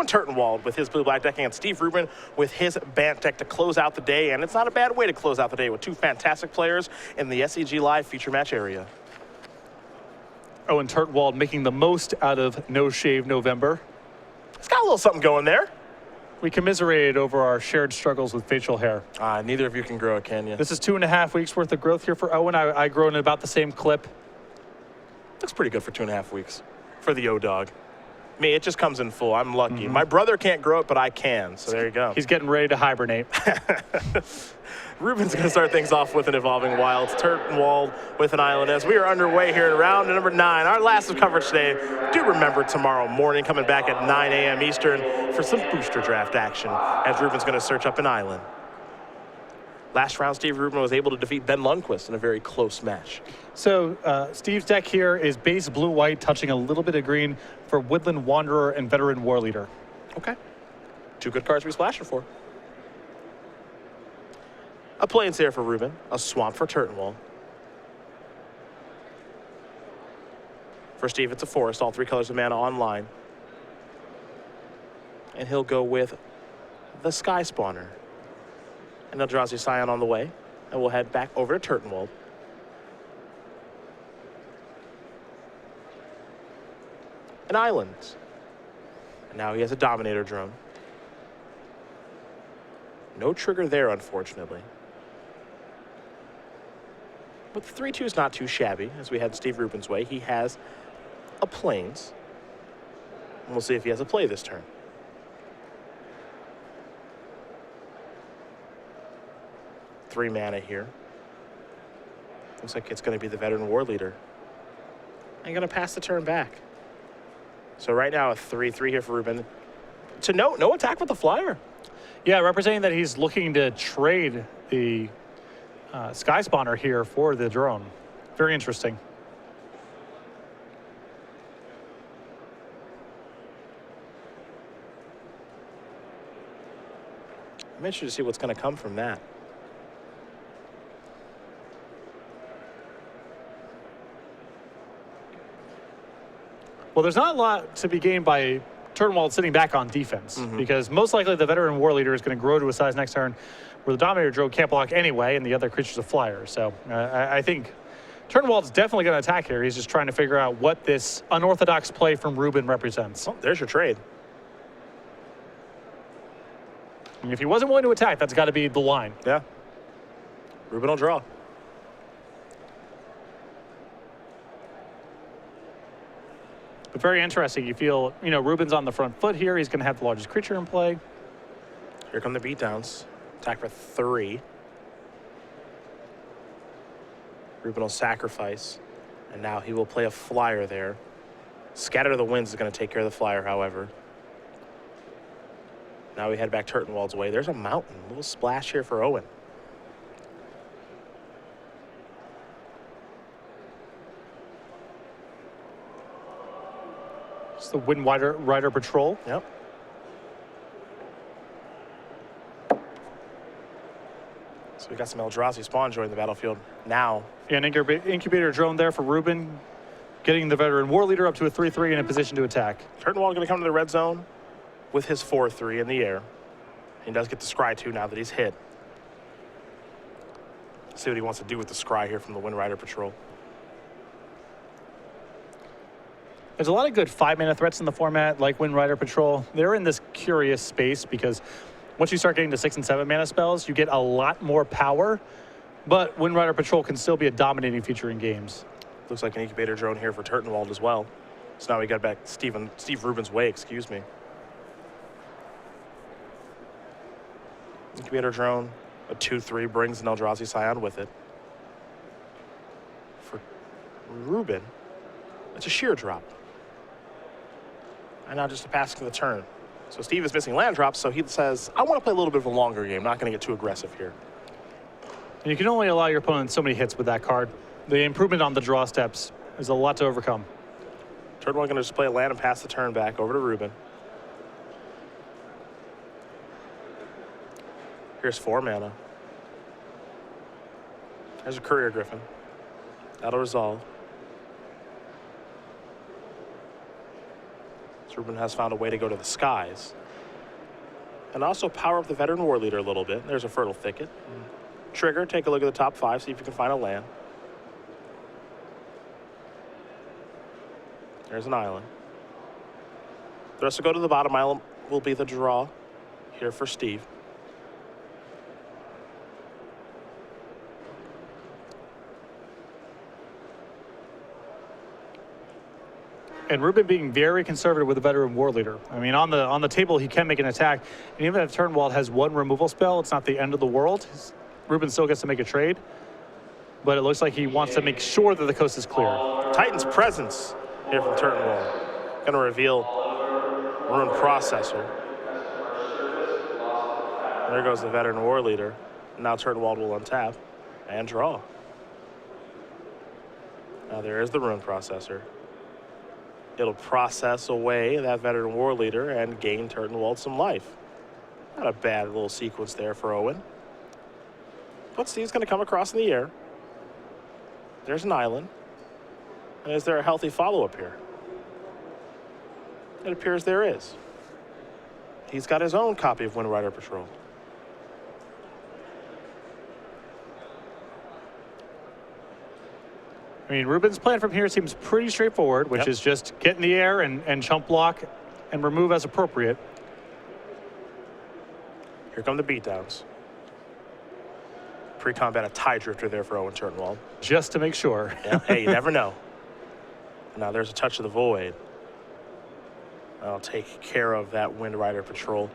Owen Turtenward with his blue-black decking, and Steve Rubin with his Bant deck to close out the day. And it's not a bad way to close out the day with two fantastic players in the SEG Live feature match area. Owen Turtenward making the most out of No Shave November. It's got a little something going there. We commiserated over our shared struggles with facial hair. Neither of you can grow it, can you? This is 2.5 weeks worth of growth here for Owen. I grow in about the same clip. Looks pretty good for 2.5 weeks for the O-Dog. Me, it just comes in full. I'm lucky. My brother can't grow it, but I can. So there you go. He's getting ready to hibernate. Rubin's going to start things off with an Evolving Wilds. Turtenward with an Island as we are underway here in round number 9. Our last of coverage today. Do remember tomorrow morning, coming back at 9 a.m. Eastern for some booster draft action as Rubin's going to search up an Island. Last round, Steve Rubin was able to defeat Ben Lundquist in a very close match. So Steve's deck here is base blue-white, touching a little bit of green for Woodland Wanderer and Veteran War Leader. Okay. 2 good cards to be splashing for. A Plains there for Rubin, a Swamp for Turtenward. For Steve, it's a Forest, all 3 colors of mana online. And he'll go with the Sky Spawner. And Eldrazi Scion on the way. And we'll head back over to Turtenward. An Island. And now he has a Dominator Drone. No trigger there, unfortunately. But the 3/2 is not too shabby as we head Steve Rubin's way. He has a Plains. And we'll see if he has a play this turn. Three mana here. Looks like it's going to be the Veteran War Leader. And going to pass the turn back. So right now a 3/3 here for Rubin. To note, no attack with the Flyer. Yeah, representing that he's looking to trade the Sky Spawner here for the drone. Very interesting. I'm interested to see what's going to come from that. Well, there's not a lot to be gained by Turtenward sitting back on defense because most likely the Veteran War Leader is going to grow to a size next turn where the Dominator Drone can't block anyway and the other creature's a flyer. So I think Turtenwald's definitely going to attack here. He's just trying to figure out what this unorthodox play from Rubin represents. Oh, there's your trade. And if he wasn't willing to attack, that's got to be the line. Yeah. Rubin will draw. But very interesting. You feel, Rubin's on the front foot here. He's going to have the largest creature in play. Here come the beatdowns. Attack for 3. Rubin will sacrifice. And now he will play a flyer there. Scatter of the Winds is going to take care of the flyer, however. Now we head back Turtenwald's way. There's a mountain. A little splash here for Owen. It's the Wind Rider Patrol. Yep. So we got some Eldrazi spawn joining the battlefield now. Yeah, an incubator drone there for Rubin, getting the Veteran War Leader up to a 3/3 in a position to attack. Turtenwald going to come to the red zone with his 4/3 in the air. He does get the Scry too now that he's hit. Let's see what he wants to do with the Scry here from the Wind Rider Patrol. There's a lot of good 5-mana threats in the format, like Wind Rider Patrol. They're in this curious space because once you start getting to 6 and 7 mana spells, you get a lot more power, but Wind Rider Patrol can still be a dominating feature in games. Looks like an incubator drone here for Turtenwald as well. So now we got back Steve Rubin's way, excuse me. Incubator drone, a 2/3 brings an Eldrazi Scion with it. For Rubin, it's a sheer drop. And now just a pass to the turn. So Steve is missing land drops, so he says, I want to play a little bit of a longer game, not going to get too aggressive here. And you can only allow your opponent so many hits with that card. The improvement on the draw steps is a lot to overcome. Turn one going to just play a land and pass the turn back over to Rubin. Here's 4 mana. There's a Courier Griffin. That'll resolve. Rubin has found a way to go to the skies. And also power up the veteran war leader a little bit. There's a fertile thicket. Trigger, take a look at the top 5, see if you can find a land. There's an island. The rest will go to the bottom island, will be the draw here for Steve. And Rubin being very conservative with the veteran war leader. I mean, on the table, he can make an attack. And even if Turtenward has one removal spell, it's not the end of the world. Rubin still gets to make a trade. But it looks like he wants to make sure that the coast is clear. Titan's presence here from Turtenward. Going to reveal Rune Processor. There goes the veteran war leader. Now Turtenward will untap and draw. Now there is the Rune Processor. It'll process away that veteran war leader and gain Turtenward some life. Not a bad little sequence there for Owen. But Steve's going to come across in the air. There's an island. And is there a healthy follow-up here? It appears there is. He's got his own copy of Wind Rider Patrol. I mean, Rubin's plan from here seems pretty straightforward, which is just get in the air and chump block and remove as appropriate. Here come the beatdowns. Pre-combat a tie drifter there for Owen Turtenward. Just to make sure. Yeah, hey, you never know. Now there's a touch of the void. I'll take care of that Wind Rider Patrol.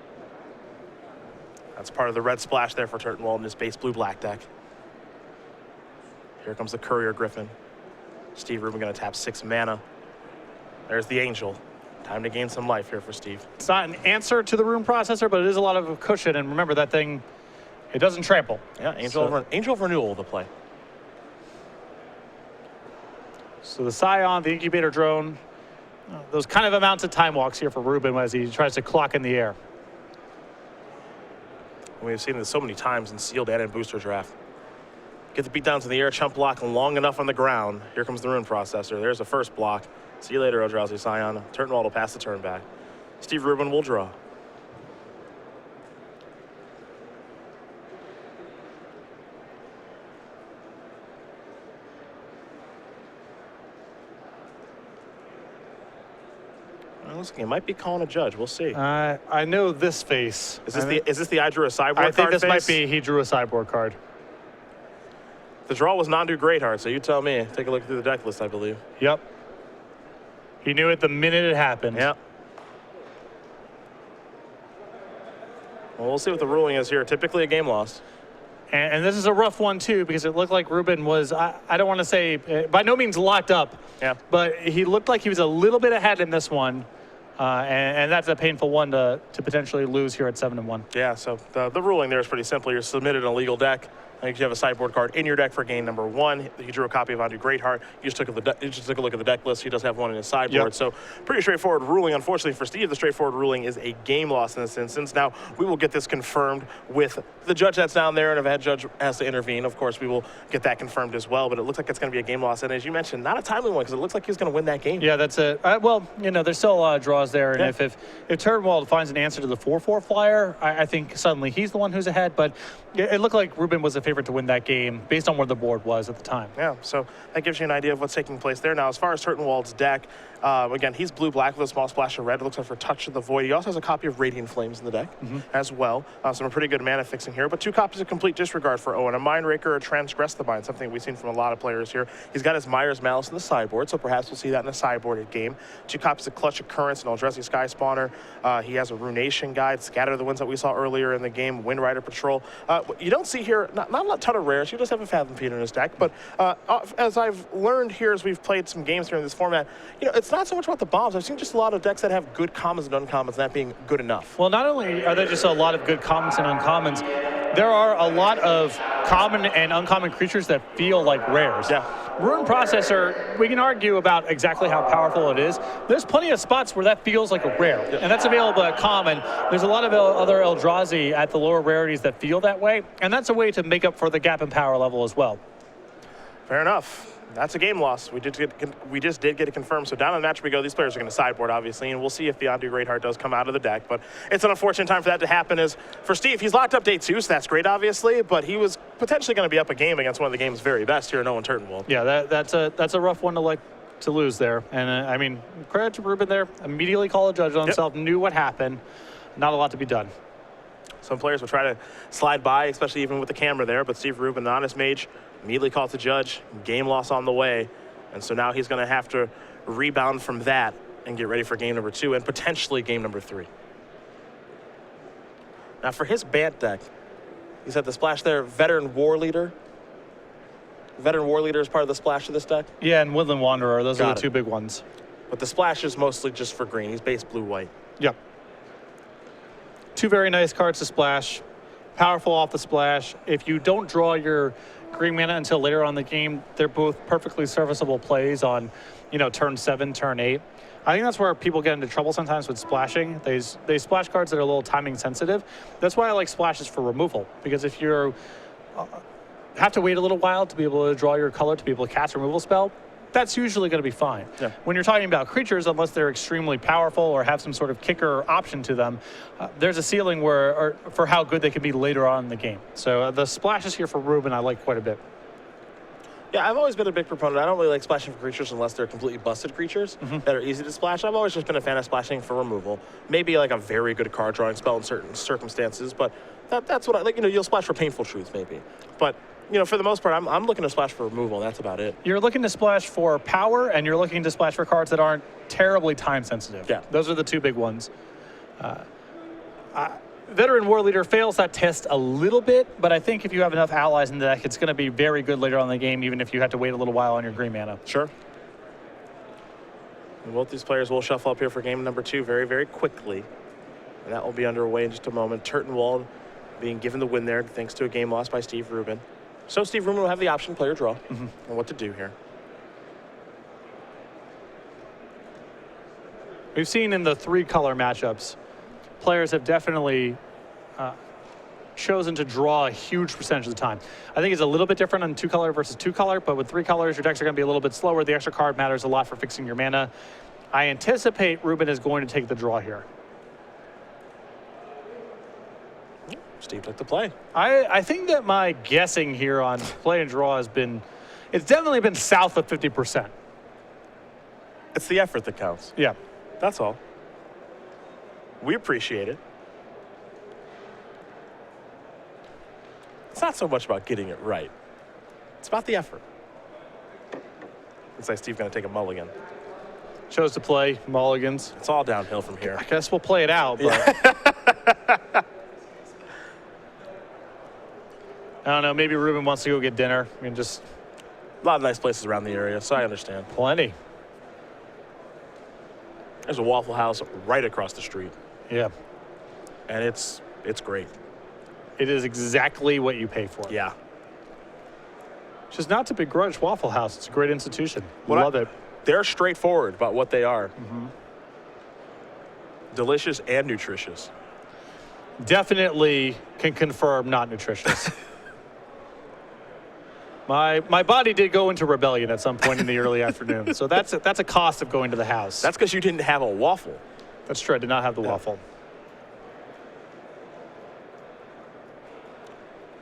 That's part of the red splash there for Turtenward in his base blue-black deck. Here comes the Courier Griffin. Steve Rubin going to tap 6 mana. There's the Angel. Time to gain some life here for Steve. It's not an answer to the Rune Processor, but it is a lot of a cushion. And remember, that thing, it doesn't trample. Yeah, Angel of Renewal to play. So the Scion, the Incubator Drone, those kind of amounts of time walks here for Rubin as he tries to clock in the air. We've seen this so many times in sealed and in booster draft. Get the beatdowns in the air, chump block long enough on the ground. Here comes the Rune Processor. There's the first block. See you later, Eldrazi Scion. Turtenward will pass the turn back. Steve Rubin will draw. Well, looks like he might be calling a judge. We'll see. I know this face. Is this the I drew a sideboard card I think this face? might be he drew a sideboard card. The draw was Nandu Greatheart, so you tell me. Take a look through the deck list, I believe. Yep. He knew it the minute it happened. Yep. Well, we'll see what the ruling is here. Typically a game lost. And this is a rough one, too, because it looked like Rubin was, I don't want to say, by no means locked up. Yeah. But he looked like he was a little bit ahead in this one. And that's a painful one to potentially lose here at 7-1. Yeah, so the ruling there is pretty simple. You're submitted an illegal deck. I think you have a sideboard card in your deck for game number 1. He drew a copy of Nandu Greatheart. You just took a look at the deck list. He does have one in his sideboard. Yep. So pretty straightforward ruling. Unfortunately for Steve, the straightforward ruling is a game loss in this instance. Now, we will get this confirmed with the judge that's down there, and if a head judge has to intervene, of course, we will get that confirmed as well. But it looks like it's going to be a game loss. And as you mentioned, not a timely one, because it looks like he's going to win that game. Yeah, that's it. Well, you know, there's still a lot of draws there. And if Turtenward finds an answer to the 4/4 flyer, I think suddenly he's the one who's ahead. But it looked like Rubin was the favorite to win that game based on where the board was at the time. Yeah, so that gives you an idea of what's taking place there. Now, as far as Turtenwald's deck, again, he's blue-black with a small splash of red. It looks like for Touch of the Void. He also has a copy of Radiant Flames in the deck as well. Some pretty good mana fixing here, but 2 copies of Complete Disregard for Owen. A Mindraker, a Transgress the Mind, something we've seen from a lot of players here. He's got his Myers Malice in the sideboard, so perhaps we'll see that in the sideboarded game. 2 copies of Clutch Occurrence and Eldrazi Sky Spawner. He has a Runation Guide, Scatter the Winds that we saw earlier in the game, Wind Rider Patrol. You don't see here, not a ton of rares. He does have a Fathom Feeder in his deck, but as I've learned here as we've played some games here in this format, you know, it's not so much about the bombs. I've seen just a lot of decks that have good commons and uncommons, that being good enough. Well, not only are there just a lot of good commons and uncommons, there are a lot of common and uncommon creatures that feel like rares. Yeah. Rune Processor, we can argue about exactly how powerful it is. There's plenty of spots where that feels like a rare, and that's available at common. There's a lot of other Eldrazi at the lower rarities that feel that way, and that's a way to make up for the gap in power level as well. Fair enough. That's a game loss. We just did get it confirmed. So down on the match we go. These players are going to sideboard, obviously, and we'll see if the Undo Greatheart does come out of the deck. But it's an unfortunate time for that to happen. As for Steve, he's locked up day 2, so that's great, obviously. But he was potentially going to be up a game against one of the game's very best here in Owen Turtenward. Yeah, that's a rough one to lose there. And I mean, credit to Rubin there. Immediately called a judge on himself. Knew what happened. Not a lot to be done. Some players will try to slide by, especially even with the camera there. But Steve Rubin, an honest mage, immediately called the judge. Game loss on the way. And so now he's going to have to rebound from that and get ready for game number 2 and potentially game number 3. Now for his Bant deck, he's at the splash there, Veteran War Leader. Veteran War Leader is part of the splash of this deck. Yeah, and Woodland Wanderer. Those are the 2 big ones. But the splash is mostly just for green. He's base blue-white. Yep. 2 very nice cards to splash. Powerful off the splash. If you don't draw your green mana until later on in the game, they're both perfectly serviceable plays on, turn 7, turn 8. I think that's where people get into trouble sometimes with splashing. They splash cards that are a little timing sensitive. That's why I like splashes for removal, because if you have to wait a little while to be able to draw your color to be able to cast a removal spell, that's usually going to be fine. Yeah. When you're talking about creatures, unless they're extremely powerful or have some sort of kicker option to them, there's a ceiling for how good they can be later on in the game. So the splashes here for Rubin I like quite a bit. Yeah, I've always been a big proponent. I don't really like splashing for creatures unless they're completely busted creatures that are easy to splash. I've always just been a fan of splashing for removal. Maybe like a very good card drawing spell in certain circumstances, but that's what I like. You'll splash for Painful Truth maybe. But for the most part, I'm looking to splash for removal. That's about it. You're looking to splash for power, and you're looking to splash for cards that aren't terribly time sensitive. Yeah. Those are the 2 big ones. Veteran War Leader fails that test a little bit, but I think if you have enough allies in the deck, it's going to be very good later on in the game, even if you have to wait a little while on your green mana. Sure. And both these players will shuffle up here for game number 2 very, very quickly. And that will be underway in just a moment. Turtenwald being given the win there thanks to a game lost by Steve Rubin. So Steve Rubin will have the option, player draw, and what to do here. We've seen in the 3-color matchups, players have definitely chosen to draw a huge percentage of the time. I think it's a little bit different on 2-color versus 2-color, but with 3 colors, your decks are going to be a little bit slower. The extra card matters a lot for fixing your mana. I anticipate Rubin is going to take the draw here. Steve took the play. I think that my guessing here on play and draw it's definitely been south of 50%. It's the effort that counts. Yeah. That's all. We appreciate it. It's not so much about getting it right. It's about the effort. Looks like Steve's going to take a mulligan. Chose to play mulligans. It's all downhill from here. I guess we'll play it out, but I don't know, maybe Rubin wants to go get dinner. I mean, just a lot of nice places around the area, so I understand. Plenty. There's a Waffle House right across the street. Yeah. And it's great. It is exactly what you pay for. Yeah. Which is not to begrudge Waffle House. It's a great institution. Love it. They're straightforward about what they are. Delicious and nutritious. Definitely can confirm not nutritious. My body did go into rebellion at some point in the early afternoon. So that's a cost of going to the house. That's because you didn't have a waffle. That's true. I did not have the waffle.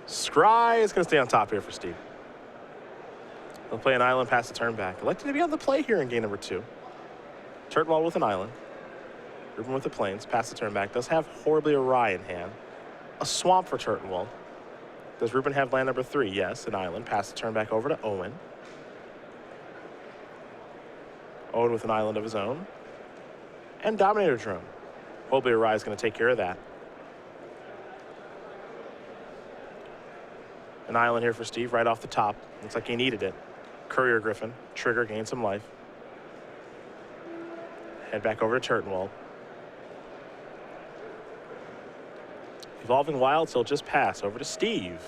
Scry is going to stay on top here for Steve. He'll play an island, pass the turn back. Elected to be on the play here in game number 2. Turtenwald with an island. Rubin with the plains, pass the turn back. Does have Horribly Awry in hand. A swamp for Turtenwald. Does Rubin have land number 3? Yes, an island. Pass the turn back over to Owen. Owen with an island of his own. And Dominator Drone. Horribly Awry is going to take care of that. An island here for Steve right off the top. Looks like he needed it. Courier Griffin. Trigger, gain some life. Head back over to Turtenwald. Evolving Wilds, he'll just pass over to Steve.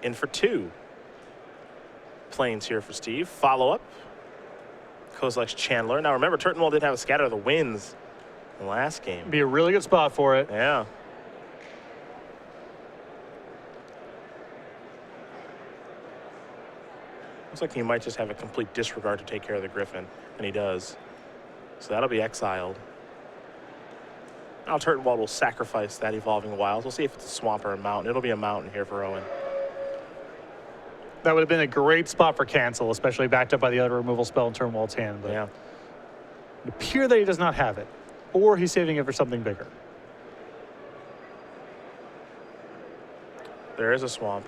In for 2. Plains here for Steve. Follow up. Kozilek's Chandler. Now remember, Turtenwald did have a Scatter of the Winds in the last game. Be a really good spot for it. Yeah. Looks like he might just have a complete disregard to take care of the Griffin, and he does. So that'll be exiled. Now Turtenwald will sacrifice that Evolving Wilds. We'll see if it's a swamp or a mountain. It'll be a mountain here for Owen. That would have been a great spot for cancel, especially backed up by the other removal spell in Turtenwald's hand. But yeah. it appears that he does not have it, or he's saving it for something bigger. There is a swamp.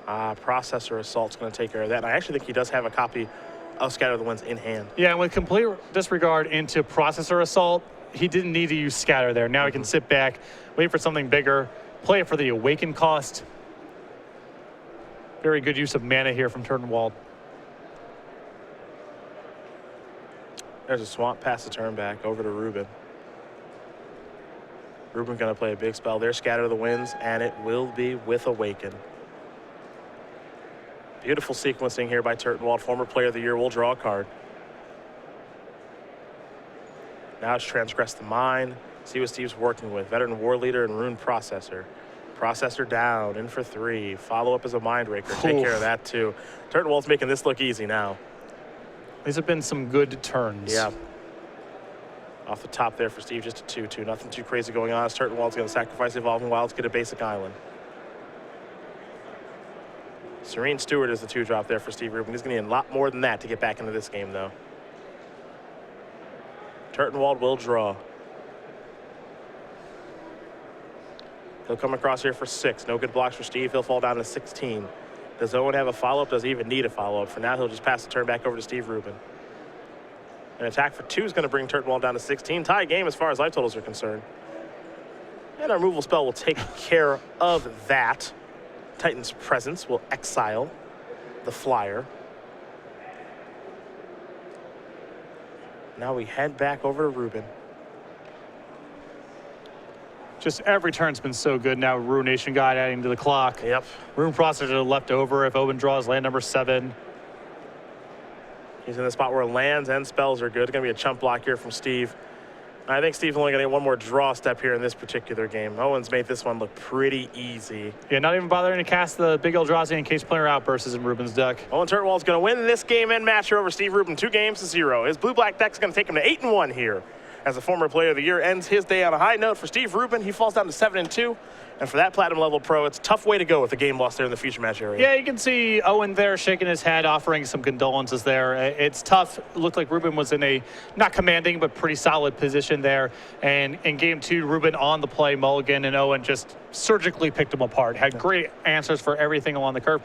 Processor Assault's going to take care of that. And I actually think he does have a copy of Scatter the Winds in hand. Yeah, and with complete disregard into Processor Assault, he didn't need to use Scatter there. Now he can sit back, wait for something bigger, play it for the Awaken cost. Very good use of mana here from Turtenwald. There's a swamp, pass the turn back over to Rubin. Rubin going to play a big spell there, Scatter the Winds, and it will be with Awaken. Beautiful sequencing here by Turtenwald. Former Player of the Year will draw a card. Now it's Transgress the Mind. See what Steve's working with. Veteran War Leader and Rune Processor. Processor down, in for 3. Follow up as a Mindbreaker. Take care of that too. Turtenwald's making this look easy now. These have been some good turns. Yeah. Off the top there for Steve, just a 2-2. Nothing too crazy going on. Turtenwald's going to sacrifice Evolving Wilds, get a basic island. Serene Steward is the 2-drop there for Steve Rubin. He's going to need a lot more than that to get back into this game, though. Turtenwald will draw. He'll come across here for 6. No good blocks for Steve. He'll fall down to 16. Does Owen have a follow-up? Does he even need a follow-up? For now, he'll just pass the turn back over to Steve Rubin. An attack for 2 is going to bring Turtenwald down to 16. Tie game as far as life totals are concerned. And our removal spell will take care of that. Titan's Presence will exile the flyer. Now we head back over to Rubin. Just every turn's been so good now. Ruination Guide adding to the clock. Yep. Rune Processor left over if Owen draws land number 7. He's in the spot where lands and spells are good. It's going to be a chump block here from Steve. I think Steve's only going to get one more draw step here in this particular game. Owen's made this one look pretty easy. Yeah, not even bothering to cast the big Eldrazi in case player outburst is in Rubin's deck. Owen Turtenwald's going to win this game and match over Steve Rubin 2-0. His blue-black deck's going to take him to 8-1 here. As the former Player of the Year ends his day on a high note for Steve Rubin, he falls down to 7-2. And for that Platinum level pro, it's a tough way to go with a game lost there in the future match area. Yeah, you can see Owen there shaking his head, offering some condolences there. It's tough. It looked like Rubin was in a not commanding, but pretty solid position there. And in game 2, Rubin on the play, mulligan, and Owen just surgically picked him apart. Had great answers for everything along the curve.